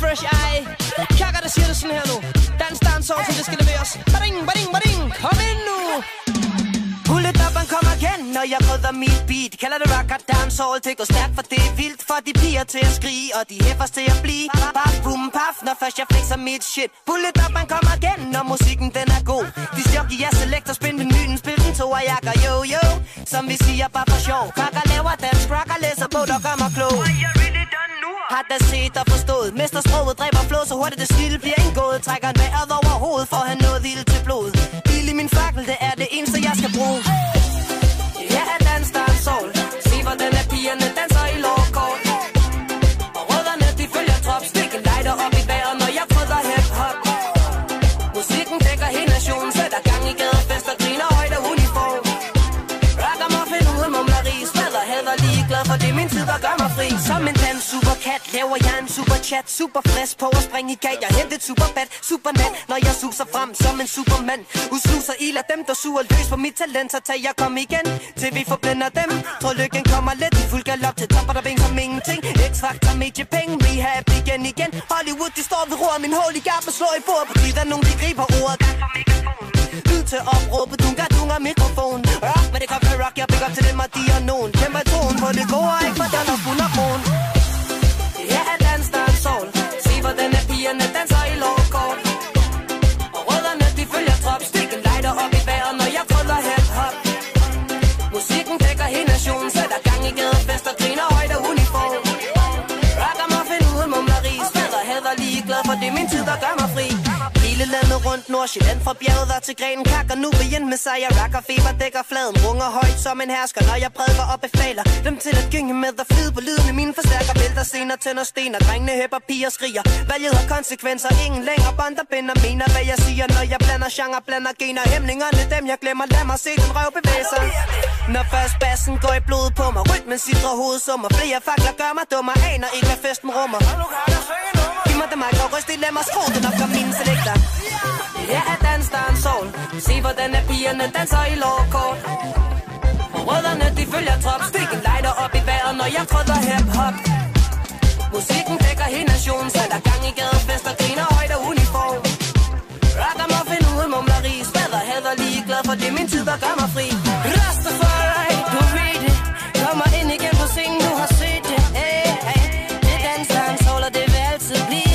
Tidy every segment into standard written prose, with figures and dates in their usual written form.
Fresh Eye. Kakker, der siger det sådan her nu. Dans, så det skal leveres. Bading, bading, bading. Kom ind nu. Pull it up and come again. Når jeg krydder mit beat, kalder det rock og dancehall. Det går stærkt, for det er vildt. For de piger til at skrige, og de hæffers til at blive. Baf, boom, paf, når først jeg flexer mit shit. Pull it up and come again, når musikken den er god. De jockey, jeg selekter, spin menuen, spil den to og jakker, yo, yo. Som vi siger, bare for sjov. Kakker laver dans, rocker læser på, der kommer klog. Har da set og forstået. Mestersproget dræber flå, så hurtigt det snille bliver indgået. Trækker en vejret over hovedet, for at have noget ild til blod. Ild i min fakkel, det er det eneste jeg skal bruge. Jeg er dans, der er sol. Se hvordan er pigerne danser i lovkort. Og rødderne de følger trop. Stikken lighter op i vejret, når jeg krydder hip-hop. Musikken dækker hele nationen. Sætter gang i gadefester, griner højt og uniform. Rocker muffin uden mumleri. Smadrer hader ligeglad, for det er min tid, der gør mig fri. Som en dans superkat laver jeg en superchat. Super frisk på at springe i gag. Jeg hentet superbat, supernat, når jeg suser frem som en supermand. Usluser ild af dem, der suger løs på mit talent. Så tag jeg kom igen, til vi forblænder dem. Tror lykken kommer lidt i fuld galop. Til top og der bing som ingenting. X-Factor, mediepenge, rehab igen. Hollywood, de står ved roret. Min holy gap og slår i bord. Fordi der er nogen, de griber ordet. Lyd til opråbet, dunga mikrofon. Rock med det kopper rock, jeg big up til dem og de er nogen. Kæmper i tonen på det gode, ikke for den og fuld af kronen. Jeg er dans, der er sol. Se hvordan er pigerne danser i lovkort. Og rødderne de følger trop. Stikken lighter op i vejret, når jeg krydder hip-hop. Musikken dækker hele nationen. Sætter gang i gadefester, griner højt og uniform. Rocker muffin uden mumleri. Smadrer hader ligeglad, for det er min tid, der gør mig fri. Hele landet rundt, Nordsjælland fra bjerget og til grenen. Kakker nu igen med sejr, rocker feber dækker fladen. Runger højt som en hersker, når jeg prædiker og befaler dem til at gynge med og flyde på lyden. Mine forstærker vælter scener, tænder sten og drengene hæpper, piger skriger. Valget har konsekvenser, ingen længere bånd, der binder. Mener hvad jeg siger, når jeg blander genre, blander gener. Hæmningerne, dem jeg glemmer, lad mig se den røv bevæge sig. Når først bassen går i blodet på mig, rytmen sidder hovedsummer. Flere fakler gør mig dummer, aner ikke hvad festen rummer. Giv mig det mic og ryst, det lad mig skrue den op, gør mine selekter. Jeg er dans, der er en sol. Se hvordan er pigerne danser i lovkort. Og rødderne de følger trop. Stikken lighter op i vejret, når jeg krydder hip-hop. Musikken dækker hele nationen. Sætter gang i gadefester, griner højt og uniform. Rocker muffin uden mumleri. Smadrer hader ligeglad, for det er min tid, der gør mig fri. Rastafari, du ved det. Kommer ind igen på scenen, du har set det. Hey, hey. Det er dans, der er en sol, og det vil altid blive.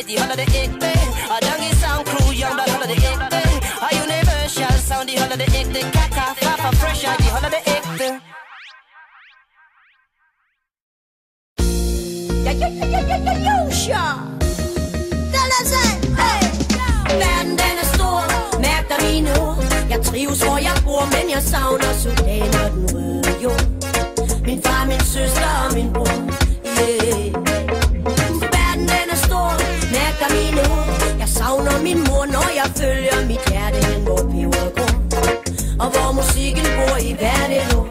De holder det ægte. Og Donkey Sound Crew, Young, der holder det ægte. Og Universal Sound, de holder det ægte. Kaka, Fafa, Fresh Eye, de holder det ægte. Verden den er stor, mærk dig mine ord. Jeg trives hvor jeg bor, men jeg savner Sudan og den røde jord. Min far, min søster og min bror, yeah. Mærker mine ord. Jeg savner min mor, når jeg følger mit hjerte hen, hvor peber går. Og hvor musikken bor i hvert et år.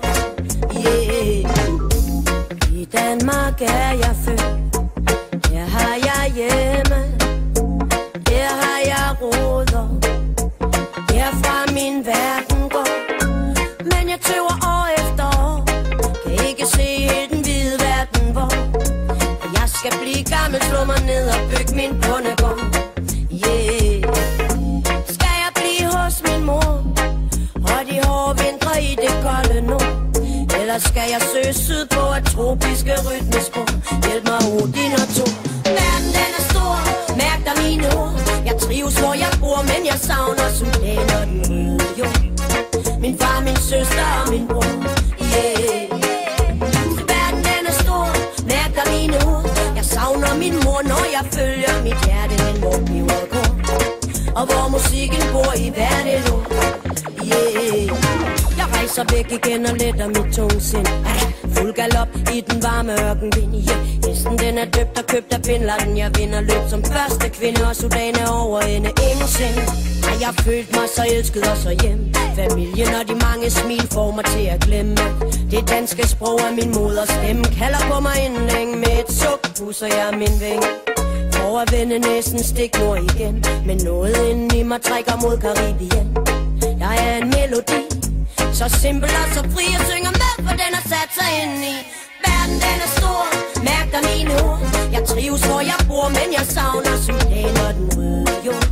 Yeah. I Danmark er jeg født. Her har jeg hjemme. Her har jeg roder. Herfra min verden går. Men jeg tøver år efter år. Kan ikke se helt den hvide verden, hvor jeg skal blive gammel, slå mig ned og bygge min bondegård. Yeah. Skal jeg blive hos min mor og de hårde vintre i det kolde nord? Eller skal jeg søge syd på et tropiske rytmespor? Hjælp mig Odin og Thor. Verden den er stor, mærk dig mine ord. Jeg trives hvor jeg bor, men jeg savner Sudan og den røde jord. Min far, min søster og min bror, yeah. Verden den er stor, mærk dig mine ord. Jeg savner min mor, når jeg følger mit hjerte hen, hvor peber går. Og hvor musikken bor i hvert et år, yeah. Jeg rejser væk igen og letter mit tungsind. Fuld galop i den varme ørkenvind, yeah. Hesten den er døbt og købt af Bin-Laden. Jeg vinder løb som første kvinde, og Sudan er over ende ingenting. Har jeg følt mig så elsket og så hjem. Familien og de mange smil får mig til at glemme. Det danske sprog er min moders stemme. Kalder på mig indlæng med et suk, pusser jeg min vinge. For at vende næsen stik nord igen. Men noget inden i mig trækker mod Karibien. Jeg er en melodi, så simpel og så fri. Jeg synger med, for den har sat sig ind i Verden den er stor, mærk dig mine ord. Jeg trives hvor jeg bor, men jeg savner Sudan og den røde jord.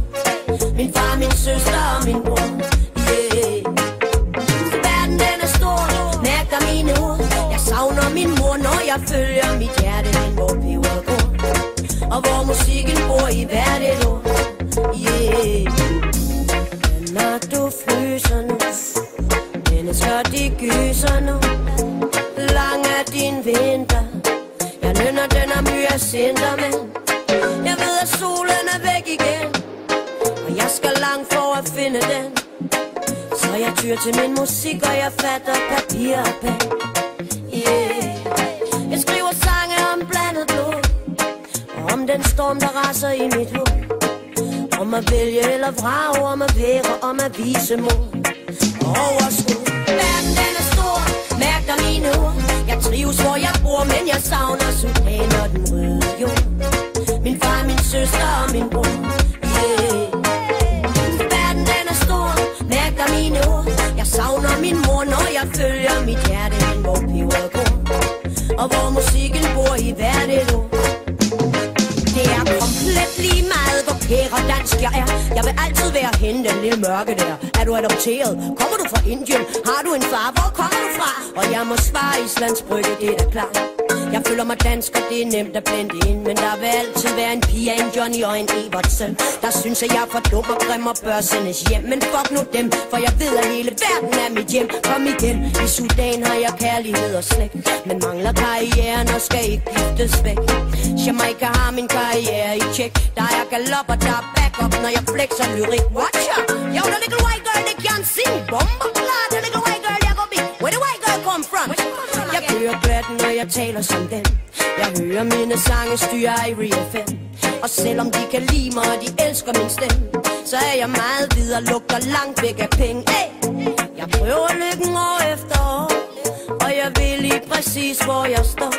Min far, min søster og min bror, yeah. Verden den er stor, mærk dig mine ord. Jeg savner min mor, når jeg følger mit hjerte hen, hvor peber går. Og hvor musikken bor i hvert et ord, yeah. Når du fryser nu, mennesker de gyser nu. Lang er din vinter, jeg nynner den er mye sinter, men jeg ved at solen er væk igen, og jeg skal langt for at finde den. Så jeg tyr til min musik, og jeg fatter papir og pen, yeah. Jeg skriver sange om blandet blod, og om den storm der raser i mit hoved. Om at vælge eller vrage, om at være, om at vise mod og overskud. Verden den er stor, mærk dig mine ord. Jeg trives hvor jeg bor, men jeg savner Sudan og den røde jord. Min far, min søster og min bror, yeah. Verden den er stor, mærk dig mine ord. Jeg savner min mor, når jeg følger mit hjerte hen, hvor peber går. Og hvor musikken bor i hvert et ord. Det er komplet lige meget, hvor pære og dansk jeg er. Jeg vil altid være hende, den lille mørke der. Er du adopteret? Kommer du fra Indien? Har du en far? Hvor kommer du fra? Og jeg må svare Islands Brygge, det er da klart. Jeg føler mig dansk, og det er nemt at blende ind. Men der vil altid være en pige, en Johnny og en Evertsen, der synes, at jeg er for dum og grim og bør sendes hjem. Men fuck nu dem, for jeg ved, at hele verden er mit hjem. Kom igen, i Sudan har jeg kærlighed og slægt, men mangler karrieren og skal ikke giftes væk. Jamaica har min karriere i tjek. Der er galop og der er backup, når jeg flexer lyrik. Watch out! Yo, the little white girl, they can't sing. Bomber klar, the little white girl, jeg går big. Where the white girl come from? Jeg kører glatten, når jeg taler som den. Jeg hører mine sange styre Irie FM. Og selvom de kan lide mig, og de elsker min stemme, så er jeg meget videre, lugter langt væk af penge. Hey! Jeg prøver lykken år efter år, og jeg ved lige præcis, hvor jeg står.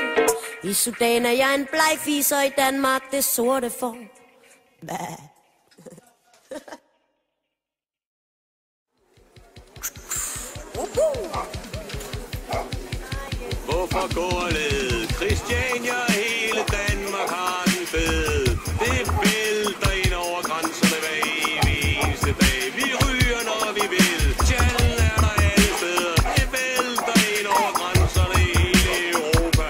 I Sudan er jeg en blegfis, og i Danmark det sorte får. Hvad? Hvorfor går led? Christiania, hele Danmark har den fed. Det vælter ind over grænserne hver evig eneste dag. Vi ryger, når vi vil. Tjallen er der alle steder. Det vælter ind over grænserne i hele Europa.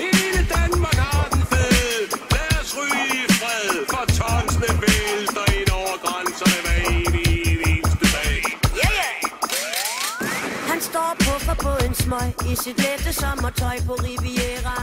Hele Danmark har den fed. Lad os ryge i fred, for tonsene vælter ind over grænserne hver evig eneste dag. Yeah, yeah. Han står på en smøg i sit lette sommertøj på Riviera.